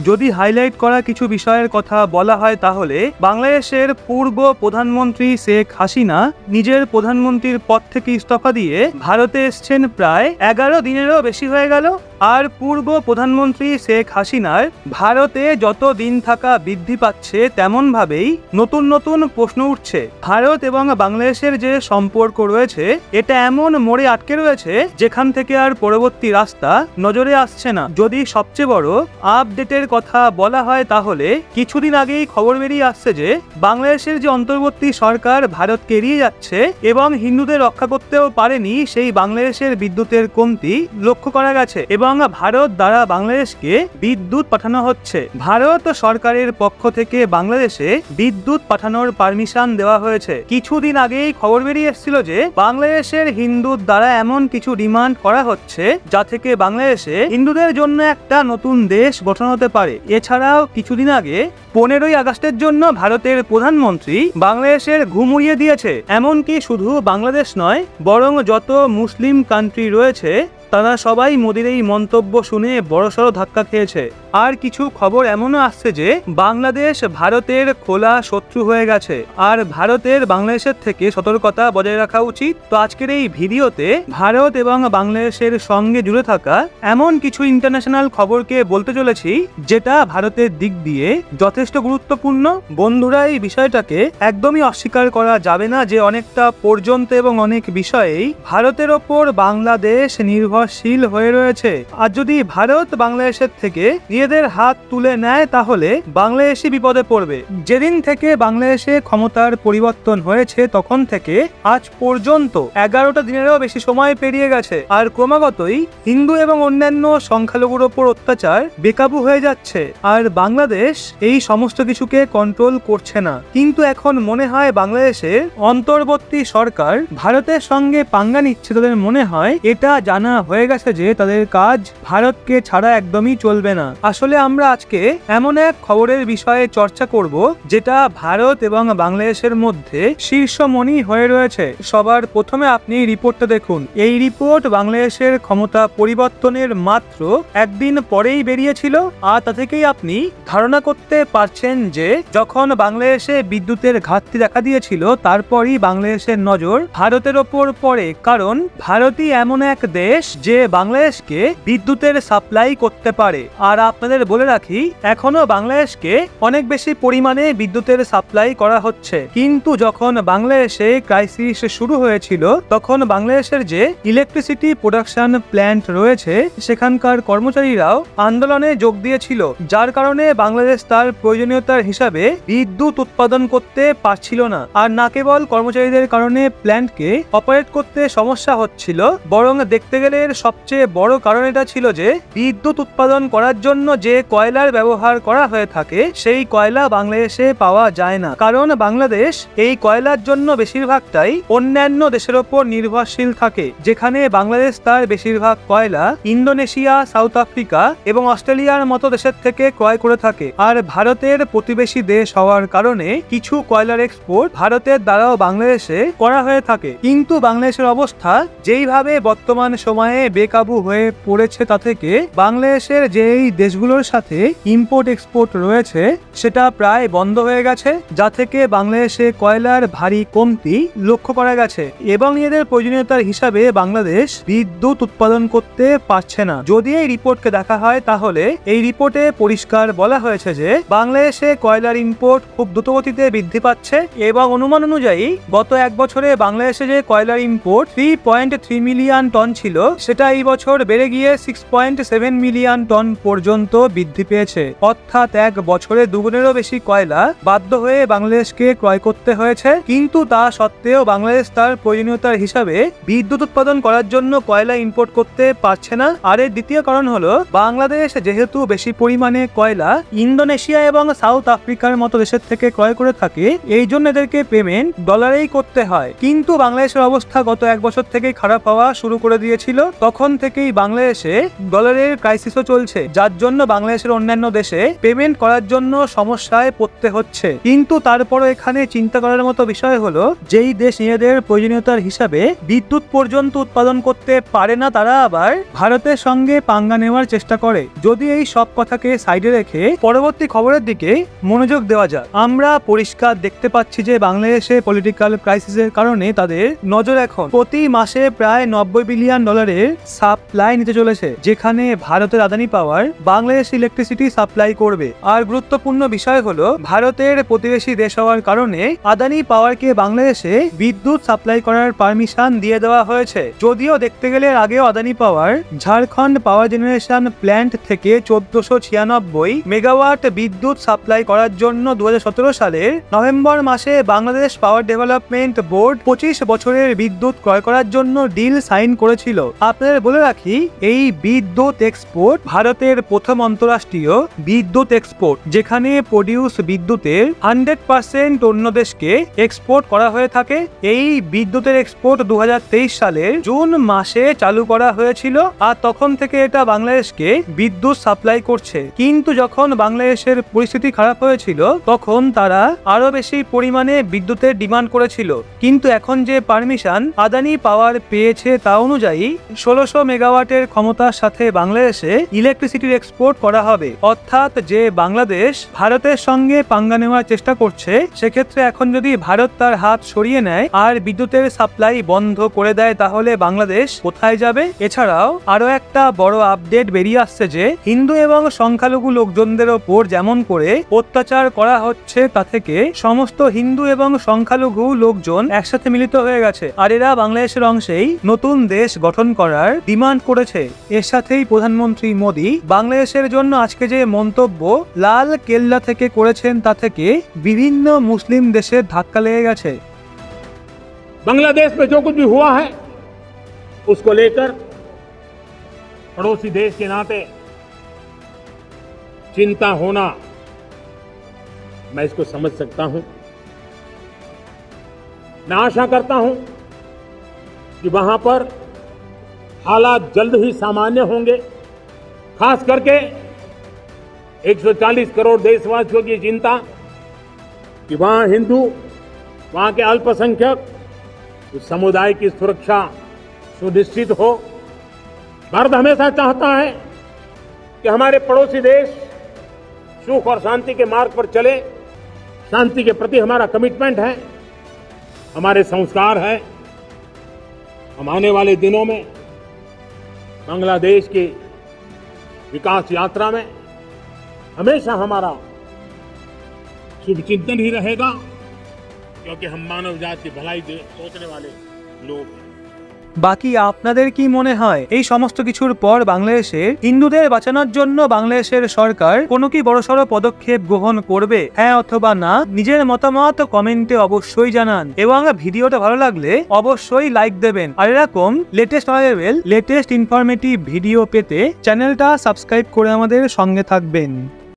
যদি হাইলাইট করা কিছু বিষয়ের কথা বলা হয় তাহলে বাংলাদেশের পূর্ব প্রধানমন্ত্রী শেখ হাসিনা নিজের প্রধানমন্ত্রীর পদ থেকে ইস্তফা দিয়ে ভারতে এসছেন প্রায় 11 দিনেরও বেশি হয়ে গেল। আর পূর্ব প্রধানমন্ত্রী শেখ হাসিনার ভারতে যত দিন থাকা বৃদ্ধি পাচ্ছে তেমনভাবেই নতুন নতুন প্রশ্ন উঠছে। ভারত এবং বাংলাদেশের যে সম্পর্ক রয়েছে এটা এমন মোড়ে আটকে রয়েছে যেখান থেকে আর পরবর্তী রাস্তা নজরে আসছে না। যদি সবচেয়ে বড় আপডেটের কথা বলা হয় তাহলে কিছুদিন আগেই খবর বেরিয়ে আসছে যে বাংলাদেশের যে অন্তর্বর্তী সরকার ভারতকে এড়িয়ে যাচ্ছে এবং হিন্দুদের রক্ষা করতেও পারেনি, সেই বাংলাদেশের বিদ্যুতের কমতি লক্ষ্য করা গেছে এবং ভারত দ্বারা বাংলাদেশকে বিদ্যুৎ পাঠানো হচ্ছে। ভারত সরকারের পক্ষ থেকে বাংলাদেশে বিদ্যুৎ পাঠানোর পারমিশন দেওয়া হয়েছে। কিছুদিন আগেই খবর বেরিয়ে এসেছিল যে বাংলাদেশের হিন্দুর দ্বারা এমন কিছু ডিমান্ড করা হচ্ছে যা থেকে বাংলাদেশে হিন্দুদের জন্য একটা নতুন দেশ গঠন হতে পারে। এছাড়াও কিছুদিন আগে 15ই আগস্টের জন্য ভারতের প্রধানমন্ত্রী বাংলাদেশের ঘুম উড়িয়ে দিয়েছে। এমনকি শুধু বাংলাদেশ নয় বরং যত মুসলিম কান্ট্রি রয়েছে তারা সবাই মোদির এই মন্তব্য শুনে বড়সড় ধাক্কা খেয়েছে। আর কিছু খবর এমনও আসছে যে বাংলাদেশ ভারতের খোলা শত্রু হয়ে গেছে আর ভারতের বাংলাদেশের থেকে সতর্কতা বজায় রাখা উচিত। তো আজকের এই ভিডিওতে ভারত এবং বাংলাদেশের সঙ্গে জুড়ে থাকা এমন কিছু ইন্টারন্যাশনাল খবরকে বলতে চলেছি যেটা ভারতের দিক দিয়ে যথেষ্ট গুরুত্বপূর্ণ। বন্ধুরা, এই বিষয়টাকে একদমই অস্বীকার করা যাবে না যে অনেকটা পর্যন্ত এবং অনেক বিষয়েই ভারতের ওপর বাংলাদেশ নির্ভরশীল হয়ে রয়েছে। আর যদি ভারত বাংলাদেশের থেকে নিজেদের হাত তুলে নেয় তাহলে বাংলাদেশই বিপদে পড়বে। যেদিন থেকে বাংলাদেশে ক্ষমতার পরিবর্তন হয়েছে তখন থেকে আজ পর্যন্ত 11টা দিনেরও বেশি সময় পেরিয়ে গেছে আর ক্রমাগতই হিন্দু এবং অন্যান্য সংখ্যালঘুর ওপর অত্যাচার বেকাবু হয়ে যাচ্ছে আর বাংলাদেশ এই সমস্ত কিছুকে কন্ট্রোল করছে না। কিন্তু এখন মনে হয় বাংলাদেশের অন্তর্বর্তী সরকার ভারতের সঙ্গে পাঙ্গা নিচ্ছে। তাদের মনে হয় এটা জানা হয়ে গেছে যে তাদের কাজ ভারতকে ছাড়া একদমই চলবে না। আসলে আমরা আজকে এমন এক খবরের বিষয়ে চর্চা করব যেটা ভারত এবং বাংলাদেশের মধ্যে শীর্ষমণি হয়ে রয়েছে। সবার প্রথমে আপনি রিপোর্টটা দেখুন। এই রিপোর্ট বাংলাদেশের ক্ষমতা পরিবর্তনের মাত্র একদিন পরেই বেরিয়েছিল আর তা থেকেই আপনি ধারণা করতে পারছেন যে যখন বাংলাদেশে বিদ্যুতের ঘাটতি দেখা দিয়েছিল তারপরই বাংলাদেশের নজর ভারতের ওপর পড়ে, কারণ ভারতই এমন এক দেশ যে বাংলাদেশকে বিদ্যুতের সাপ্লাই করতে পারে। আর আপনাদের বলে রাখি এখনো বাংলাদেশকে অনেক বেশি পরিমাণে বিদ্যুতের সাপ্লাই করা হচ্ছে। কিন্তু যখন বাংলাদেশে ক্রাইসিস শুরু হয়েছিল তখন বাংলাদেশের যে ইলেকট্রিসিটি প্রোডাকশন প্ল্যান্ট রয়েছে সেখানকার কর্মচারীরাও আন্দোলনে যোগ দিয়েছিল, যার কারণে বাংলাদেশ তার প্রয়োজনীয়তার হিসাবে বিদ্যুৎ উৎপাদন করতে পারছিল না। আর না কেবল কর্মচারীদের কারণে প্ল্যান্টকে অপারেট করতে সমস্যা হচ্ছিল, বরং দেখতে গেলে এর সবচেয়ে বড় কারণ এটা ছিল যে বিদ্যুৎ উৎপাদন করার জন্য যে কয়লার ব্যবহার করা হয়ে থাকে সেই কয়লা বাংলাদেশে পাওয়া যায় না, কারণ বাংলাদেশ এই কয়লার জন্য বেশিরভাগটাই অন্যান্য দেশের ওপর নির্ভরশীল থাকে, যেখানে বাংলাদেশ তার বেশিরভাগ কয়লা ইন্দোনেশিয়া, সাউথ আফ্রিকা এবং অস্ট্রেলিয়ার মতো দেশের থেকে ক্রয় করে থাকে। আর ভারতের প্রতিবেশী দেশ হওয়ার কারণে কিছু কয়লার এক্সপোর্ট ভারতের দ্বারাও বাংলাদেশে করা হয়ে থাকে। কিন্তু বাংলাদেশের অবস্থা যেইভাবে বর্তমান সময়ে বেকাবু হয়ে পড়েছে তা থেকে বাংলাদেশের যেই দেশগুলোর সাথে ইম্পোর্ট এক্সপোর্ট রয়েছে সেটা প্রায় বন্ধ হয়ে গেছে, যা থেকে বাংলাদেশে কয়লার ভারী কমতি লক্ষ্য করা গেছে এবং এদের প্রয়োজনীয়তার হিসাবে বাংলাদেশ বিদ্যুৎ উৎপাদন করতে পারছে না। যদি এই রিপোর্টকে দেখা হয় তাহলে এই রিপোর্টে পরিষ্কার বলা হয়েছে যে বাংলাদেশে কয়লার ইম্পোর্ট খুব দ্রুতগতিতে বৃদ্ধি পাচ্ছে এবং অনুমান অনুযায়ী গত এক বছরে বাংলাদেশে যে কয়লার ইম্পোর্ট 3.3 মিলিয়ন টন ছিল সেটা এই বছর বেড়ে গিয়ে 6.7 মিলিয়ন টন পর্যন্ত বৃদ্ধি পেয়েছে। অর্থাৎ এক বছরে দুগুণেরও বেশি কয়লা বাধ্য হয়ে বাংলাদেশকে ক্রয় করতে হয়েছে। কিন্তু তা সত্ত্বেও বাংলাদেশ তার প্রয়োজনীয়তার হিসাবে বিদ্যুৎ উৎপাদন করার জন্য কয়লা ইম্পোর্ট করতে পারছে না। আর এর দ্বিতীয় কারণ হলো বাংলাদেশ যেহেতু বেশি পরিমাণে কয়লা ইন্দোনেশিয়া এবং সাউথ আফ্রিকার মতো দেশের থেকে ক্রয় করে থাকে, এই জন্য এদেরকে পেমেন্ট ডলারেই করতে হয়। কিন্তু বাংলাদেশের অবস্থা গত এক বছর থেকে খারাপ হওয়া শুরু করে দিয়েছিল তখন থেকেই বাংলাদেশে ডলারের ক্রাইসিসও চলছে, যার জন্য বাংলাদেশের অন্যান্য দেশে পেমেন্ট করার জন্য সমস্যায় পড়তে হচ্ছে। কিন্তু তারপরও এখানে চিন্তা করার মতো বিষয় হলো, যেই দেশ নিজেদের প্রয়োজনীয়তার হিসাবে বিদ্যুৎ পর্যন্ত উৎপাদন করতে পারে না, তারা আবার ভারতের সঙ্গে পাঙ্গা নেওয়ার চেষ্টা করে। যদি এই সব কথাকে সাইডে রেখে পরবর্তী খবরের দিকে মনোযোগ দেওয়া যায়, আমরা পরিষ্কার দেখতে পাচ্ছি যে বাংলাদেশে পলিটিক্যাল ক্রাইসিসের কারণে তাদের নজর এখন প্রতি মাসে প্রায় 90 বিলিয়ন ডলারের সাপ্লাই নিতে চলেছে, যেখানে ভারতের আদানি পাওয়ার বাংলাদেশ ইলেকট্রিসিটি সাপ্লাই করবে। আর গুরুত্বপূর্ণ বিষয় হলো, ভারতের প্রতিবেশী দেশ হওয়ার কারণে আদানি পাওয়ারকে বাংলাদেশে বিদ্যুৎ সাপ্লাই করার পারমিশন দিয়ে দেওয়া হয়েছে। যদিও দেখতে গেলে আগেও আদানি পাওয়ার ঝাড়খণ্ড পাওয়ার জেনারেশন প্ল্যান্ট থেকে 1496 মেগাওয়াট বিদ্যুৎ সাপ্লাই করার জন্য 2017 সালের নভেম্বর মাসে বাংলাদেশ পাওয়ার ডেভেলপমেন্ট বোর্ড 25 বছরের বিদ্যুৎ ক্রয় করার জন্য ডিল সাইন করেছিল। আপনাদের বলে রাখি, এই বিদ্যুৎ এক্সপোর্ট ভারতের প্রথম অন্তরাষ্ট্রীয় বিদ্যুৎ এক্সপোর্ট, যেখানে প্রডিউস বিদ্যুতের 100% অন্য দেশকে এক্সপোর্ট করা হয়ে থাকে। এই বিদ্যুতের এক্সপোর্ট 2023 সালের জুন মাসে চালু করা হয়েছিল, আর তখন থেকে এটা বাংলাদেশকে বিদ্যুৎ সাপ্লাই করছে। কিন্তু যখন বাংলাদেশের পরিস্থিতি খারাপ হয়েছিল, তখন তারা আরো বেশি পরিমাণে বিদ্যুতের ডিমান্ড করেছিল। কিন্তু এখন যে পারমিশন আদানি পাওয়ার পেয়েছে, তা অনুযায়ী 1600 মেগাওয়াটের ক্ষমতার সাথে বাংলাদেশে ইলেকট্রিসিটির এক্সপোর্ট করা হবে। অর্থাৎ যে বাংলাদেশ ভারতের সঙ্গে পাঙ্গা নেওয়ার চেষ্টা করছে, সেক্ষেত্রে এখন যদি ভারত তার হাত সরিয়ে নেয় আর বিদ্যুতের সাপ্লাই বন্ধ করে দেয়, তাহলে বাংলাদেশ কোথায় যাবে? এছাড়াও আরো একটা বড় আপডেট বেরিয়ে আসছে যে হিন্দু এবং সংখ্যালঘু লোকজনদের ওপর যেমন করে অত্যাচার করা হচ্ছে, তা থেকে সমস্ত হিন্দু এবং সংখ্যালঘু লোকজন একসাথে মিলিত হয়ে গেছে, আর এরা বাংলাদেশের অংশেই নতুন দেশ গঠন করার ডিমান্ড করেছে। এর সাথেই প্রধানমন্ত্রী মোদী বাংলাদেশের জন্য আজকে যে মন্তব্য লাল কেল্লা থেকে করেছেন, তা থেকে বিভিন্ন মুসলিম দেশের ধাক্কা লেগে গেছে। बांग्लादेश में जो कुछ भी हुआ है, उसको लेकर पड़ोसी देश के नाते चिंता होना, मैं इसको समझ सकता हूं। मैं आशा करता हूं कि वहां पर हालात जल्द ही सामान्य होंगे। खास करके 140 करोड़ देशवासियों की चिंता कि वहां हिंदू, वहां के अल्पसंख्यक उस समुदाय की सुरक्षा सुनिश्चित हो। भारत हमेशा चाहता है कि हमारे पड़ोसी देश सुख और शांति के मार्ग पर चले। शांति के प्रति हमारा कमिटमेंट है, हमारे संस्कार है। हम आने वाले दिनों में बांग्लादेश की विकास यात्रा में हमेशा हमारा शुभचिंतन ही रहेगा, क्योंकि हम मानव जाति की भलाई सोचने वाले लोग हैं। বাকি আপনাদের কি মনে হয়, এই সমস্ত কিছুর পর বাংলাদেশে হিন্দুদের বাঁচানোর জন্য বাংলাদেশের সরকার কোনো কি বড়সড় পদক্ষেপ গ্রহণ করবে? হ্যাঁ অথবা না, নিজের মতামত কমেন্টে অবশ্যই জানান, এবং ভিডিওটা ভালো লাগলে অবশ্যই লাইক দেবেন। আর এরকম লেটেস্ট লেটেস্ট ইনফরমেটিভ ভিডিও পেতে চ্যানেলটা সাবস্ক্রাইব করে আমাদের সঙ্গে থাকবেন।